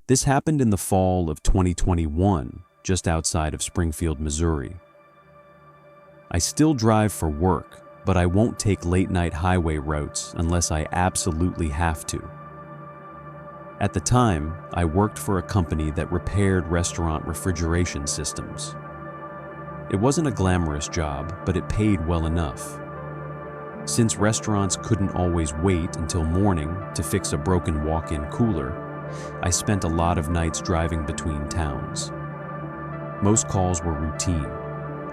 This happened in the fall of 2021, just outside of Springfield, Missouri. I still drive for work, but I won't take late-night highway routes unless I absolutely have to. At the time, I worked for a company that repaired restaurant refrigeration systems. It wasn't a glamorous job, but it paid well enough. Since restaurants couldn't always wait until morning to fix a broken walk-in cooler, I spent a lot of nights driving between towns. Most calls were routine.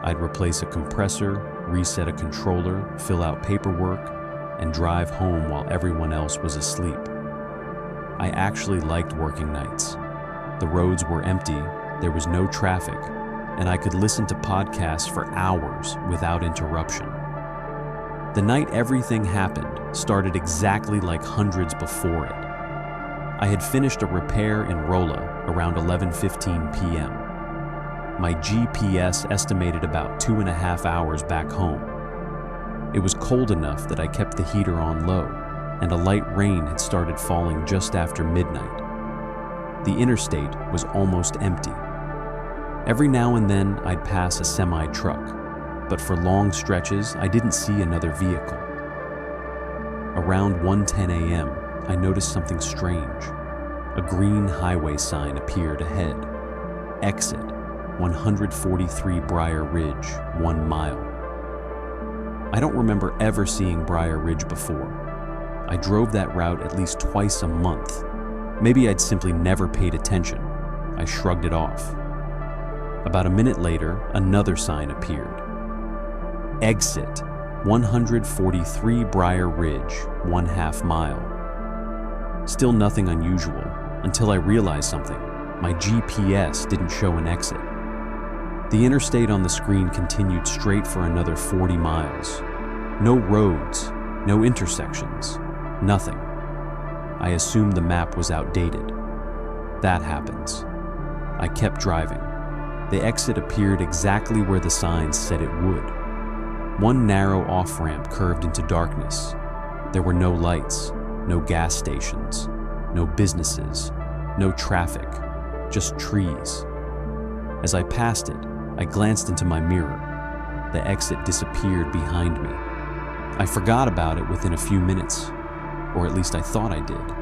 I'd replace a compressor, reset a controller, fill out paperwork, and drive home while everyone else was asleep. I actually liked working nights. The roads were empty, there was no traffic, and I could listen to podcasts for hours without interruption. The night everything happened started exactly like hundreds before it. I had finished a repair in Rolla around 11:15 p.m. My GPS estimated about 2.5 hours back home. It was cold enough that I kept the heater on low, and a light rain had started falling just after midnight. The interstate was almost empty. Every now and then I'd pass a semi-truck, but for long stretches I didn't see another vehicle. Around 1:10 a.m., I noticed something strange. A green highway sign appeared ahead. Exit 143 Briar Ridge, 1 mile. I don't remember ever seeing Briar Ridge before. I drove that route at least twice a month. Maybe I'd simply never paid attention. I shrugged it off. About a minute later, another sign appeared. Exit 143 Briar Ridge, 1/2 mile. Still nothing unusual, until I realized something. My GPS didn't show an exit. The interstate on the screen continued straight for another 40 miles. No roads, no intersections, nothing. I assumed the map was outdated. That happens. I kept driving. The exit appeared exactly where the signs said it would. One narrow off-ramp curved into darkness. There were no lights, no gas stations, no businesses, no traffic, just trees. As I passed it, I glanced into my mirror. The exit disappeared behind me. I forgot about it within a few minutes, or at least I thought I did.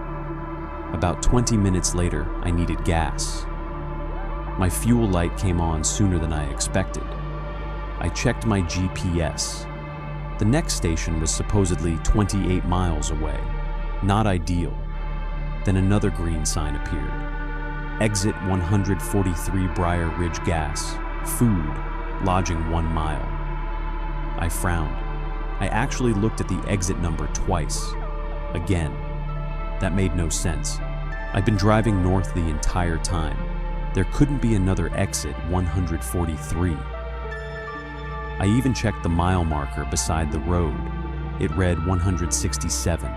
About 20 minutes later, I needed gas. My fuel light came on sooner than I expected. I checked my GPS. The next station was supposedly 28 miles away. Not ideal. Then another green sign appeared. Exit 143 Briar Ridge Gas. Food. Lodging 1 mile. I frowned. I actually looked at the exit number twice. Again. That made no sense. I'd been driving north the entire time. There couldn't be another exit 143. I even checked the mile marker beside the road. It read 167.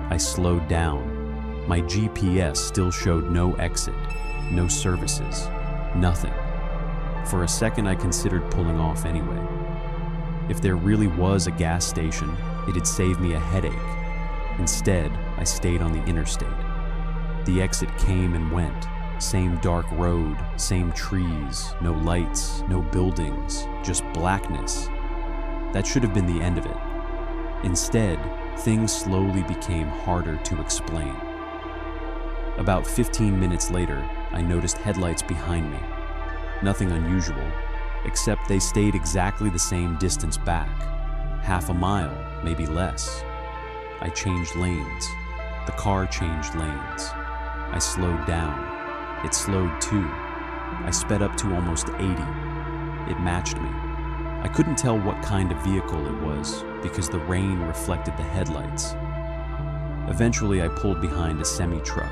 I slowed down. My GPS still showed no exit, no services, nothing. For a second, I considered pulling off anyway. If there really was a gas station, it'd save me a headache. Instead, I stayed on the interstate. The exit came and went. Same dark road, same trees, no lights, no buildings, just blackness. That should have been the end of it. Instead, things slowly became harder to explain. About 15 minutes later, I noticed headlights behind me. Nothing unusual, except they stayed exactly the same distance back. 1/2 mile, maybe less. I changed lanes. The car changed lanes. I slowed down. It slowed too. I sped up to almost 80. It matched me. I couldn't tell what kind of vehicle it was because the rain reflected the headlights. Eventually, I pulled behind a semi-truck.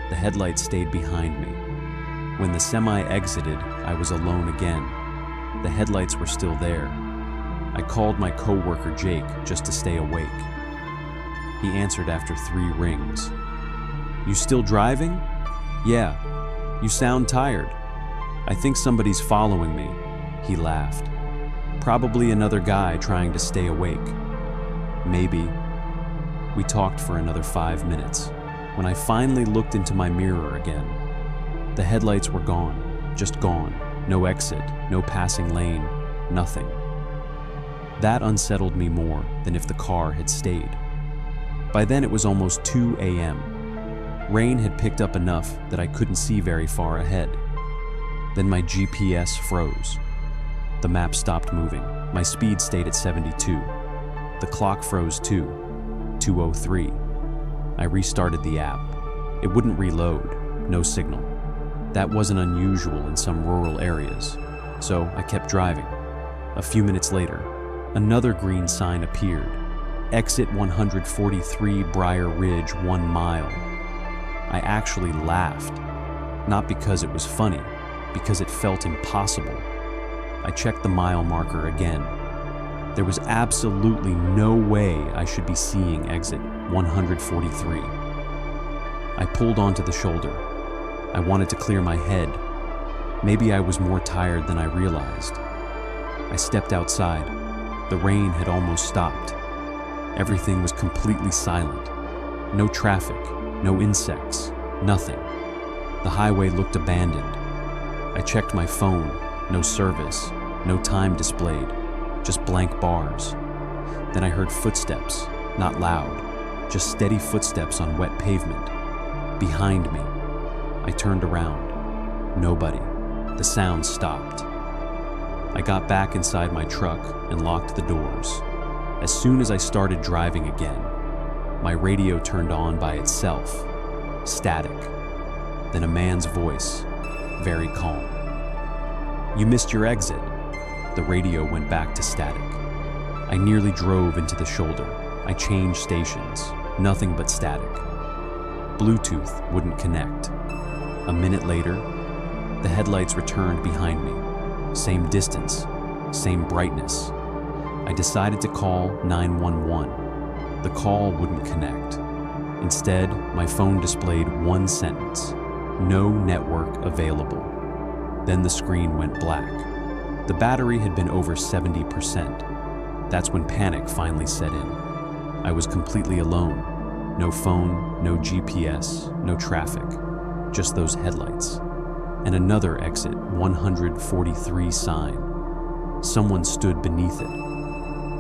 The headlights stayed behind me. When the semi exited, I was alone again. The headlights were still there. I called my coworker Jake just to stay awake. He answered after 3 rings. "You still driving?" "Yeah." "You sound tired." "I think somebody's following me." He laughed. "Probably another guy trying to stay awake." "Maybe." We talked for another 5 minutes. When I finally looked into my mirror again, the headlights were gone, just gone. No exit, no passing lane, nothing. That unsettled me more than if the car had stayed. By then it was almost 2 a.m. Rain had picked up enough that I couldn't see very far ahead. Then my GPS froze. The map stopped moving. My speed stayed at 72. The clock froze too, 2:03. I restarted the app. It wouldn't reload, no signal. That wasn't unusual in some rural areas, so I kept driving. A few minutes later, another green sign appeared. Exit 143 Briar Ridge, 1 mile. I actually laughed, not because it was funny, because it felt impossible. I checked the mile marker again. There was absolutely no way I should be seeing exit 143. I pulled onto the shoulder. I wanted to clear my head. Maybe I was more tired than I realized. I stepped outside. The rain had almost stopped. Everything was completely silent. No traffic, no insects, nothing. The highway looked abandoned. I checked my phone. No service, no time displayed, just blank bars. Then I heard footsteps, not loud, just steady footsteps on wet pavement. Behind me. I turned around. Nobody. The sound stopped. I got back inside my truck and locked the doors. As soon as I started driving again, my radio turned on by itself. Static. Then a man's voice, very calm. "You missed your exit." The radio went back to static. I nearly drove into the shoulder. I changed stations. Nothing but static. Bluetooth wouldn't connect. A minute later, the headlights returned behind me. Same distance, same brightness. I decided to call 911. The call wouldn't connect. Instead, my phone displayed one sentence: "No network available." Then the screen went black. The battery had been over 70%. That's when panic finally set in. I was completely alone. No phone, no GPS, no traffic. Just those headlights. And another exit 143 sign. Someone stood beneath it.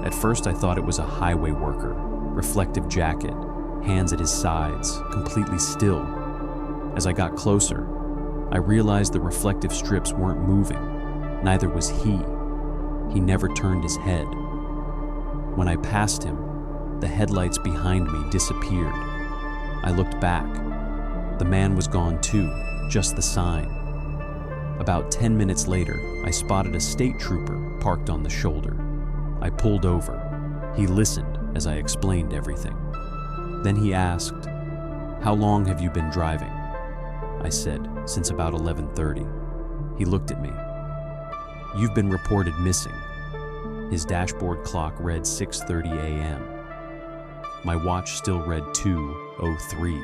At first I thought it was a highway worker. Reflective jacket, hands at his sides, completely still. As I got closer, I realized the reflective strips weren't moving. Neither was he. He never turned his head. When I passed him, the headlights behind me disappeared. I looked back. The man was gone too, just the sign. About 10 minutes later, I spotted a state trooper parked on the shoulder. I pulled over. He listened as I explained everything. Then he asked, "How long have you been driving?" I said, "Since about 11:30. He looked at me. "You've been reported missing." His dashboard clock read 6:30 a.m. My watch still read 2:03.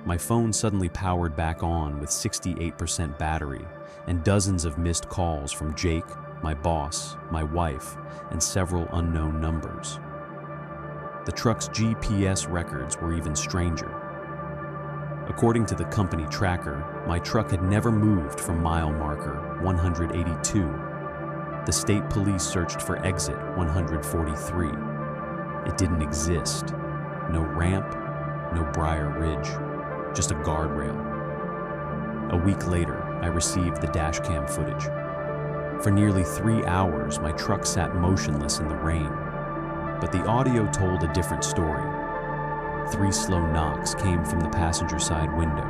My phone suddenly powered back on with 68% battery and dozens of missed calls from Jake, my boss, my wife, and several unknown numbers. The truck's GPS records were even stranger. According to the company tracker, my truck had never moved from mile marker 182. The state police searched for exit 143. It didn't exist. No ramp, no Briar Ridge, just a guardrail. A week later, I received the dashcam footage. For nearly 3 hours, my truck sat motionless in the rain. But the audio told a different story. 3 slow knocks came from the passenger side window.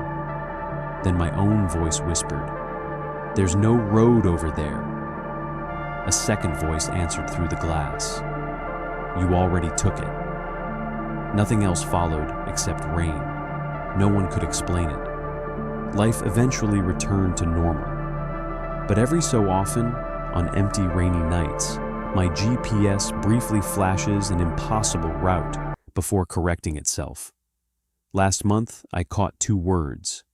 Then my own voice whispered, "There's no road over there." A second voice answered through the glass, "You already took it." Nothing else followed except rain. No one could explain it. Life eventually returned to normal. But every so often, on empty, rainy nights, my GPS briefly flashes an impossible route before correcting itself. Last month, I caught 2 words: